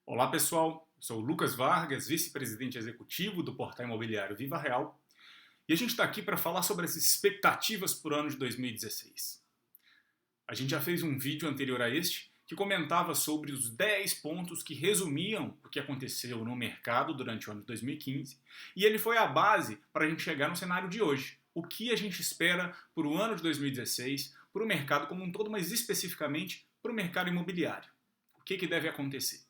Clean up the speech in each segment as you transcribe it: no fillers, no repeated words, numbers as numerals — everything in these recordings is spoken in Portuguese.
Olá pessoal, sou o Lucas Vargas, vice-presidente executivo do portal imobiliário Viva Real, e a gente está aqui para falar sobre as expectativas para o ano de 2016. A gente já fez um vídeo anterior a este que comentava sobre os 10 pontos que resumiam o que aconteceu no mercado durante o ano de 2015, e ele foi a base para a gente chegar no cenário de hoje. O que a gente espera para o ano de 2016, para o mercado como um todo, mas especificamente para o mercado imobiliário. O que deve acontecer?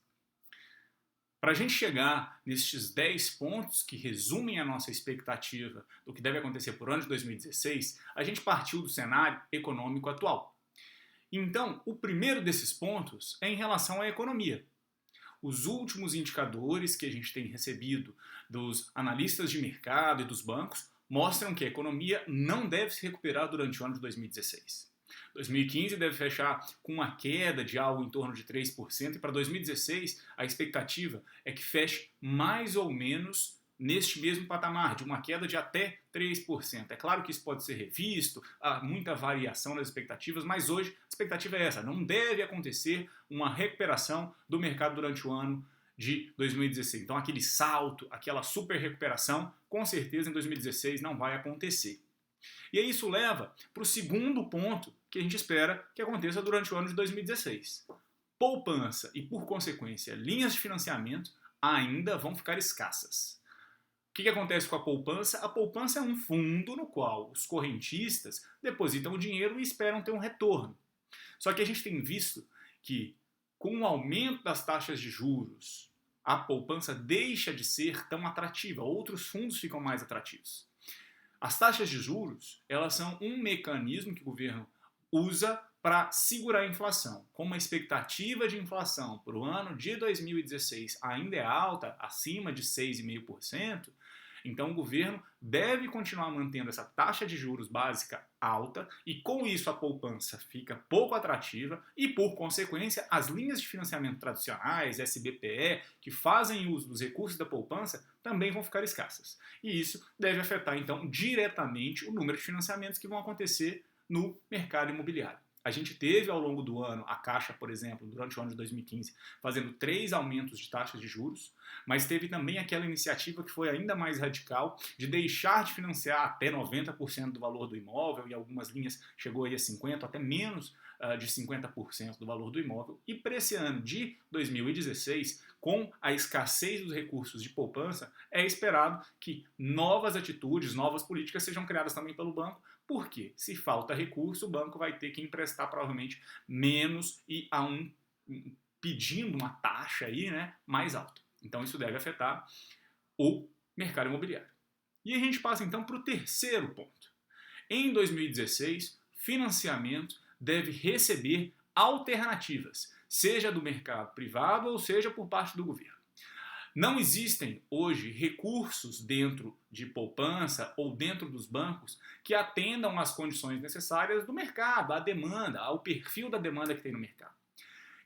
Para a gente chegar nestes 10 pontos que resumem a nossa expectativa do que deve acontecer por ano de 2016, a gente partiu do cenário econômico atual. Então, o primeiro desses pontos é em relação à economia. Os últimos indicadores que a gente tem recebido dos analistas de mercado e dos bancos mostram que a economia não deve se recuperar durante o ano de 2016. 2015 deve fechar com uma queda de algo em torno de 3%, e para 2016 a expectativa é que feche mais ou menos neste mesmo patamar, de uma queda de até 3%. É claro que isso pode ser revisto, há muita variação nas expectativas, mas hoje a expectativa é essa: não deve acontecer uma recuperação do mercado durante o ano de 2016. Então aquele salto, aquela super recuperação, com certeza em 2016 não vai acontecer. E aí isso leva para o segundo ponto que a gente espera que aconteça durante o ano de 2016. Poupança e, por consequência, linhas de financiamento ainda vão ficar escassas. O que acontece com a poupança? A poupança é um fundo no qual os correntistas depositam o dinheiro e esperam ter um retorno. Só que a gente tem visto que, com o aumento das taxas de juros, a poupança deixa de ser tão atrativa, outros fundos ficam mais atrativos. As taxas de juros, elas são um mecanismo que o governo usa para segurar a inflação. Como a expectativa de inflação para o ano de 2016 ainda é alta, acima de 6,5%, então o governo deve continuar mantendo essa taxa de juros básica alta, e com isso a poupança fica pouco atrativa e, por consequência, as linhas de financiamento tradicionais, SBPE, que fazem uso dos recursos da poupança, também vão ficar escassas. E isso deve afetar, então, diretamente o número de financiamentos que vão acontecer no mercado imobiliário. A gente teve ao longo do ano, a Caixa, por exemplo, durante o ano de 2015, fazendo 3 aumentos de taxas de juros, mas teve também aquela iniciativa que foi ainda mais radical de deixar de financiar até 90% do valor do imóvel, e algumas linhas chegou aí a 50%, até menos de 50% do valor do imóvel. E para esse ano de 2016, com a escassez dos recursos de poupança, é esperado que novas atitudes, novas políticas sejam criadas também pelo banco, porque se falta recurso, o banco vai ter que emprestar provavelmente menos e pedindo uma taxa aí, né, mais alta. Então isso deve afetar o mercado imobiliário. E a gente passa então para o terceiro ponto. Em 2016, financiamento deve receber alternativas, seja do mercado privado ou seja por parte do governo. Não existem hoje recursos dentro de poupança ou dentro dos bancos que atendam às condições necessárias do mercado, à demanda, ao perfil da demanda que tem no mercado.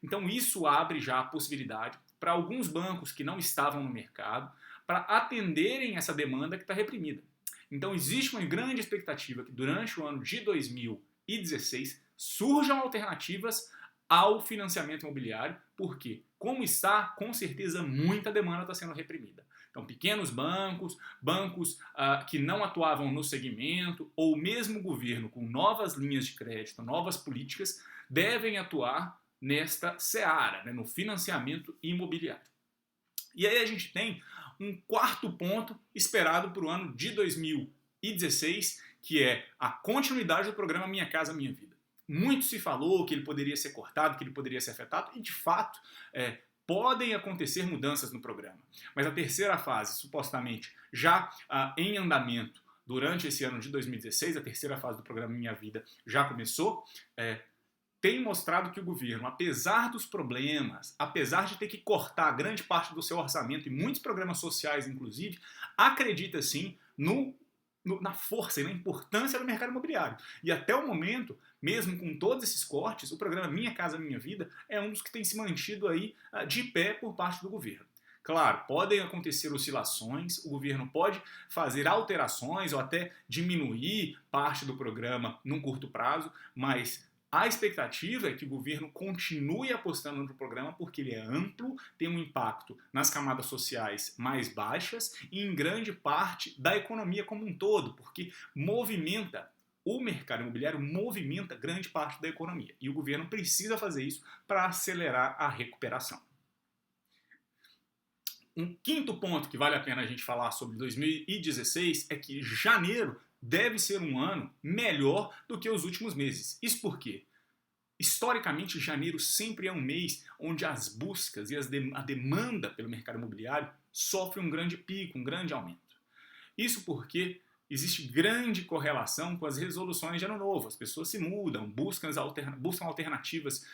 Então isso abre já a possibilidade para alguns bancos que não estavam no mercado para atenderem essa demanda que está reprimida. Então existe uma grande expectativa que durante o ano de 2016 surjam alternativas ao financiamento imobiliário, porque, como está, com certeza muita demanda está sendo reprimida. Então, pequenos bancos, bancos que não atuavam no segmento, ou mesmo o governo com novas linhas de crédito, novas políticas, devem atuar nesta seara, né, no financiamento imobiliário. E aí a gente tem um quarto ponto esperado para o ano de 2016, que é a continuidade do programa Minha Casa Minha Vida. Muito se falou que ele poderia ser cortado, que ele poderia ser afetado, e de fato podem acontecer mudanças no programa. Mas a terceira fase, supostamente já em andamento durante esse ano de 2016, a terceira fase do programa Minha Vida já começou, tem mostrado que o governo, apesar dos problemas, apesar de ter que cortar grande parte do seu orçamento e muitos programas sociais, inclusive, acredita sim na força e na importância do mercado imobiliário. E até o momento, mesmo com todos esses cortes, o programa Minha Casa Minha Vida é um dos que tem se mantido aí de pé por parte do governo. Claro, podem acontecer oscilações, o governo pode fazer alterações ou até diminuir parte do programa num curto prazo, mas A expectativa é que o governo continue apostando no programa porque ele é amplo, tem um impacto nas camadas sociais mais baixas e em grande parte da economia como um todo, porque o mercado imobiliário movimenta grande parte da economia e o governo precisa fazer isso para acelerar a recuperação. Um quinto ponto que vale a pena a gente falar sobre 2016 é que janeiro deve ser um ano melhor do que os últimos meses. Isso por quê? Historicamente, janeiro sempre é um mês onde as buscas e a demanda pelo mercado imobiliário sofre um grande pico, um grande aumento. Isso porque existe grande correlação com as resoluções de ano novo. As pessoas se mudam, buscam alternativas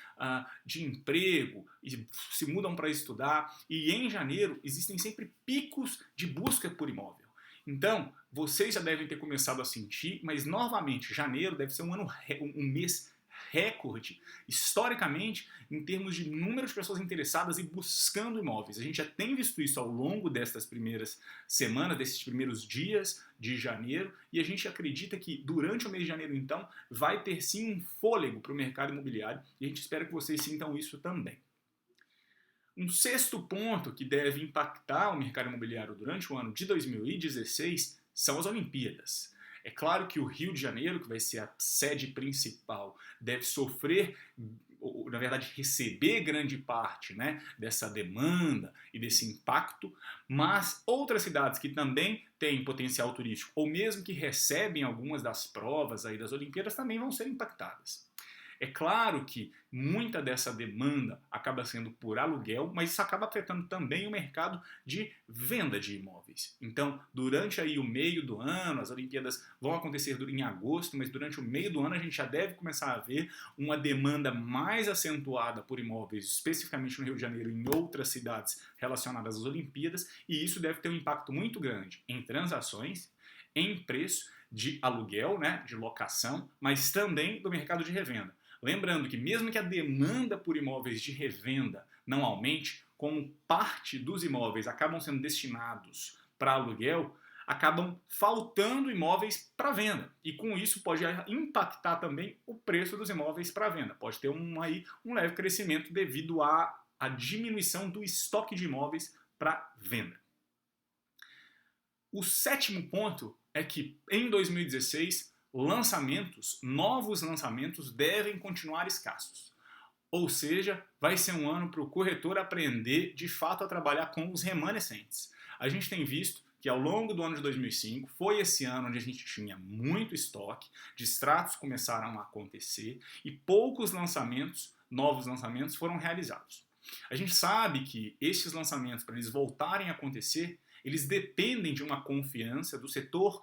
de emprego, e se mudam para estudar. E em janeiro existem sempre picos de busca por imóvel. Então, vocês já devem ter começado a sentir, mas novamente, janeiro deve ser um mês recorde, historicamente, em termos de número de pessoas interessadas e buscando imóveis. A gente já tem visto isso ao longo destas primeiras semanas, desses primeiros dias de janeiro, e a gente acredita que durante o mês de janeiro, então, vai ter sim um fôlego para o mercado imobiliário, e a gente espera que vocês sintam isso também. Um sexto ponto que deve impactar o mercado imobiliário durante o ano de 2016 são as Olimpíadas. É claro que o Rio de Janeiro, que vai ser a sede principal, deve sofrer, ou na verdade receber grande parte, né, dessa demanda e desse impacto, mas outras cidades que também têm potencial turístico, ou mesmo que recebem algumas das provas aí das Olimpíadas, também vão ser impactadas. É claro que muita dessa demanda acaba sendo por aluguel, mas isso acaba afetando também o mercado de venda de imóveis. Então, durante aí o meio do ano, as Olimpíadas vão acontecer em agosto, mas durante o meio do ano a gente já deve começar a ver uma demanda mais acentuada por imóveis, especificamente no Rio de Janeiro e em outras cidades relacionadas às Olimpíadas, e isso deve ter um impacto muito grande em transações, em preço de aluguel, né, de locação, mas também do mercado de revenda. Lembrando que mesmo que a demanda por imóveis de revenda não aumente, como parte dos imóveis acabam sendo destinados para aluguel, acabam faltando imóveis para venda. E com isso pode impactar também o preço dos imóveis para venda. Pode ter um leve crescimento devido à diminuição do estoque de imóveis para venda. O sétimo ponto é que em 2016 novos lançamentos devem continuar escassos. Ou seja, vai ser um ano para o corretor aprender de fato a trabalhar com os remanescentes. A gente tem visto que ao longo do ano de 2005 foi esse ano onde a gente tinha muito estoque, distratos começaram a acontecer e poucos novos lançamentos foram realizados. A gente sabe que estes lançamentos, para eles voltarem a acontecer, eles dependem de uma confiança do setor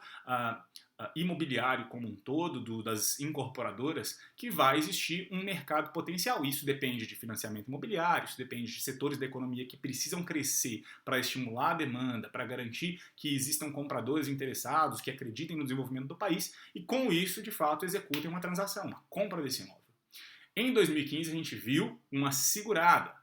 imobiliário como um todo, das incorporadoras, que vai existir um mercado potencial. Isso depende de financiamento imobiliário, isso depende de setores da economia que precisam crescer para estimular a demanda, para garantir que existam compradores interessados, que acreditem no desenvolvimento do país e, com isso, de fato, executem uma transação, uma compra desse imóvel. Em 2015, a gente viu uma segurada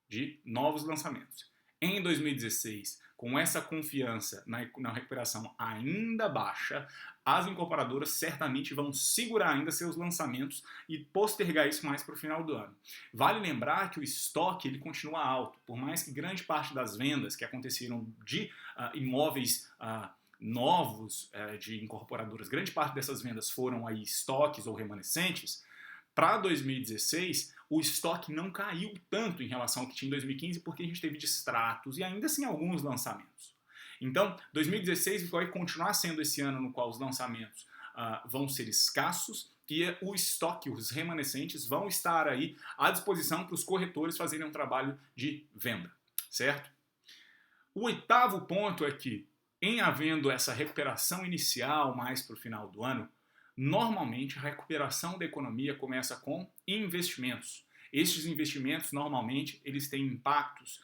de novos lançamentos. Em 2016, com essa confiança na recuperação ainda baixa, as incorporadoras certamente vão segurar ainda seus lançamentos e postergar isso mais para o final do ano. Vale lembrar que o estoque ele continua alto, por mais que grande parte das vendas que aconteceram de imóveis novos de incorporadoras, grande parte dessas vendas foram aí estoques ou remanescentes. Para 2016, o estoque não caiu tanto em relação ao que tinha em 2015, porque a gente teve distratos e ainda assim alguns lançamentos. Então, 2016 vai continuar sendo esse ano no qual os lançamentos vão ser escassos e o estoque, os remanescentes, vão estar aí à disposição para os corretores fazerem um trabalho de venda, certo? O oitavo ponto é que, em havendo essa recuperação inicial mais para o final do ano, normalmente, a recuperação da economia começa com investimentos. Estes investimentos, normalmente, eles têm impactos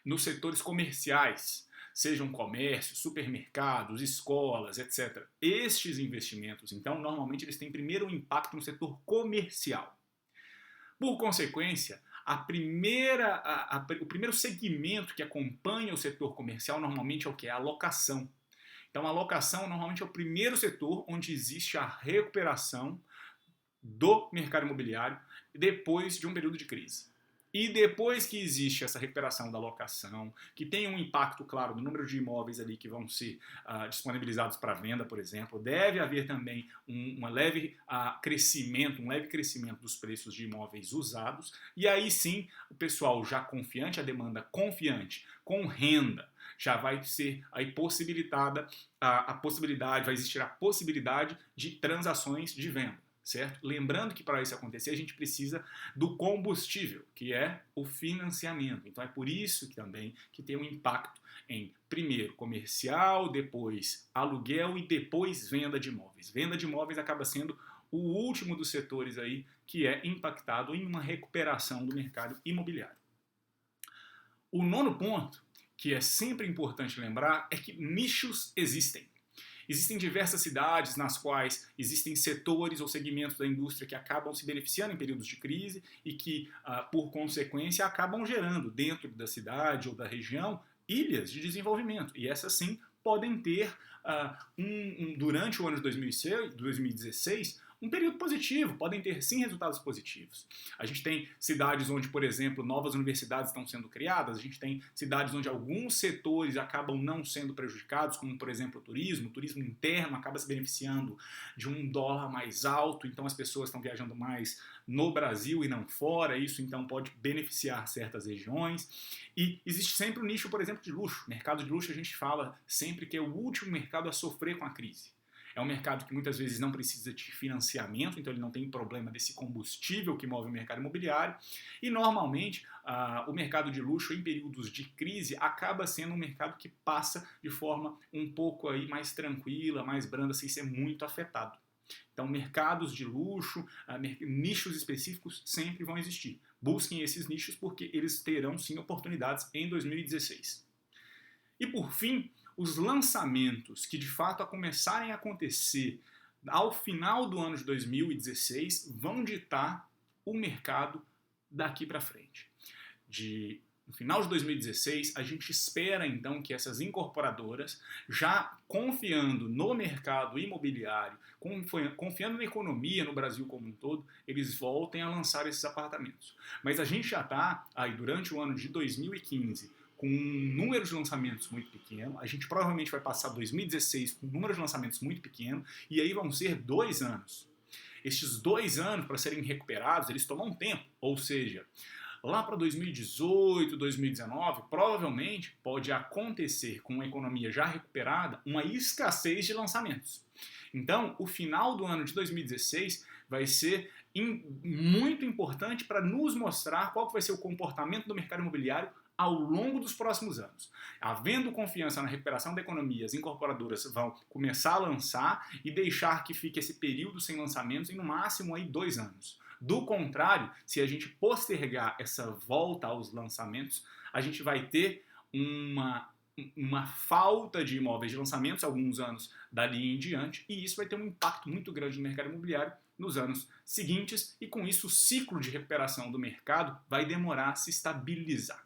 nos setores comerciais, sejam comércios, supermercados, escolas, etc. Estes investimentos, então, normalmente, eles têm primeiro um impacto no setor comercial. Por consequência, o primeiro segmento que acompanha o setor comercial, normalmente, é o que? É a locação. Então, a locação normalmente é o primeiro setor onde existe a recuperação do mercado imobiliário depois de um período de crise. E depois que existe essa recuperação da locação, que tem um impacto, claro, no número de imóveis ali que vão ser disponibilizados para venda, por exemplo, deve haver também um leve crescimento dos preços de imóveis usados. E aí sim, o pessoal já confiante, a demanda confiante, com renda, já vai ser aí possibilitada a possibilidade, vai existir a possibilidade de transações de venda. Certo? Lembrando que para isso acontecer a gente precisa do combustível, que é o financiamento. Então é por isso que também que tem um impacto em primeiro comercial, depois aluguel e depois venda de imóveis. Venda de imóveis acaba sendo o último dos setores aí que é impactado em uma recuperação do mercado imobiliário. O nono ponto, que é sempre importante lembrar, é que nichos existem. Existem diversas cidades nas quais existem setores ou segmentos da indústria que acabam se beneficiando em períodos de crise e que, por consequência, acabam gerando dentro da cidade ou da região ilhas de desenvolvimento. E essas sim podem ter, durante o ano de 2016, um período positivo, podem ter sim resultados positivos. A gente tem cidades onde, por exemplo, novas universidades estão sendo criadas, a gente tem cidades onde alguns setores acabam não sendo prejudicados, como por exemplo o turismo interno acaba se beneficiando de um dólar mais alto, então as pessoas estão viajando mais no Brasil e não fora, isso então pode beneficiar certas regiões. E existe sempre o nicho, por exemplo, de luxo. Mercado de luxo a gente fala sempre que é o último mercado a sofrer com a crise. É um mercado que muitas vezes não precisa de financiamento, então ele não tem problema desse combustível que move o mercado imobiliário. E normalmente o mercado de luxo em períodos de crise acaba sendo um mercado que passa de forma um pouco aí mais tranquila, mais branda, sem ser muito afetado. Então mercados de luxo, nichos específicos sempre vão existir. Busquem esses nichos porque eles terão sim oportunidades em 2016. E por fim, os lançamentos que de fato começarem a acontecer ao final do ano de 2016 vão ditar o mercado daqui para frente. No final de 2016, a gente espera então que essas incorporadoras, já confiando no mercado imobiliário, confiando na economia no Brasil como um todo, eles voltem a lançar esses apartamentos. Mas a gente já está aí durante o ano de 2015 com um número de lançamentos muito pequeno, a gente provavelmente vai passar 2016 com um número de lançamentos muito pequeno, e aí vão ser 2 anos. Estes 2 anos, para serem recuperados, eles tomam tempo, ou seja, lá para 2018, 2019, provavelmente pode acontecer, com a economia já recuperada, uma escassez de lançamentos. Então, o final do ano de 2016 vai ser muito importante para nos mostrar qual vai ser o comportamento do mercado imobiliário ao longo dos próximos anos. Havendo confiança na recuperação da economia, as incorporadoras vão começar a lançar e deixar que fique esse período sem lançamentos em no máximo aí 2 anos. Do contrário, se a gente postergar essa volta aos lançamentos, a gente vai ter uma falta de imóveis de lançamentos alguns anos dali em diante, e isso vai ter um impacto muito grande no mercado imobiliário nos anos seguintes, e com isso o ciclo de recuperação do mercado vai demorar a se estabilizar.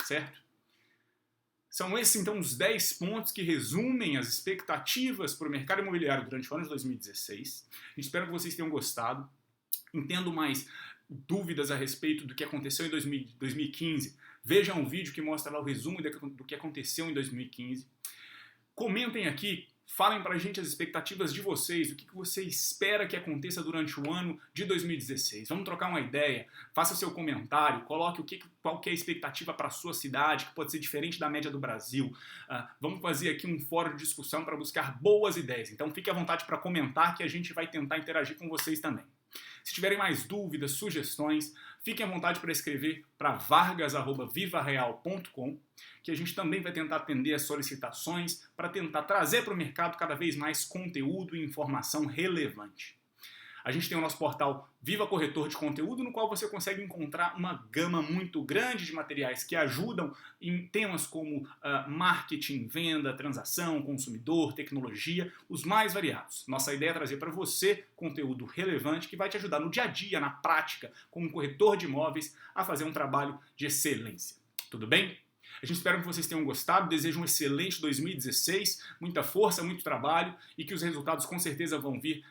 Certo? São esses, então, os 10 pontos que resumem as expectativas para o mercado imobiliário durante o ano de 2016. Espero que vocês tenham gostado. Entendo mais dúvidas a respeito do que aconteceu em 2015. Vejam um vídeo que mostra lá o resumo do que aconteceu em 2015. Comentem aqui. Falem pra gente as expectativas de vocês, o que você espera que aconteça durante o ano de 2016. Vamos trocar uma ideia, faça seu comentário, coloque qual que é a expectativa para a sua cidade, que pode ser diferente da média do Brasil. Vamos fazer aqui um fórum de discussão para buscar boas ideias. Então fique à vontade para comentar que a gente vai tentar interagir com vocês também. Se tiverem mais dúvidas, sugestões, fiquem à vontade para escrever para vargas@vivareal.com, que a gente também vai tentar atender as solicitações para tentar trazer para o mercado cada vez mais conteúdo e informação relevante. A gente tem o nosso portal Viva Corretor de Conteúdo, no qual você consegue encontrar uma gama muito grande de materiais que ajudam em temas como marketing, venda, transação, consumidor, tecnologia, os mais variados. Nossa ideia é trazer para você conteúdo relevante que vai te ajudar no dia a dia, na prática, como corretor de imóveis, a fazer um trabalho de excelência. Tudo bem? A gente espera que vocês tenham gostado, desejo um excelente 2016, muita força, muito trabalho e que os resultados com certeza vão vir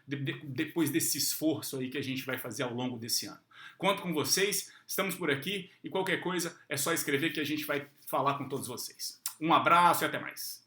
depois desse esforço aí que a gente vai fazer ao longo desse ano. Conto com vocês, estamos por aqui e qualquer coisa é só escrever que a gente vai falar com todos vocês. Um abraço e até mais.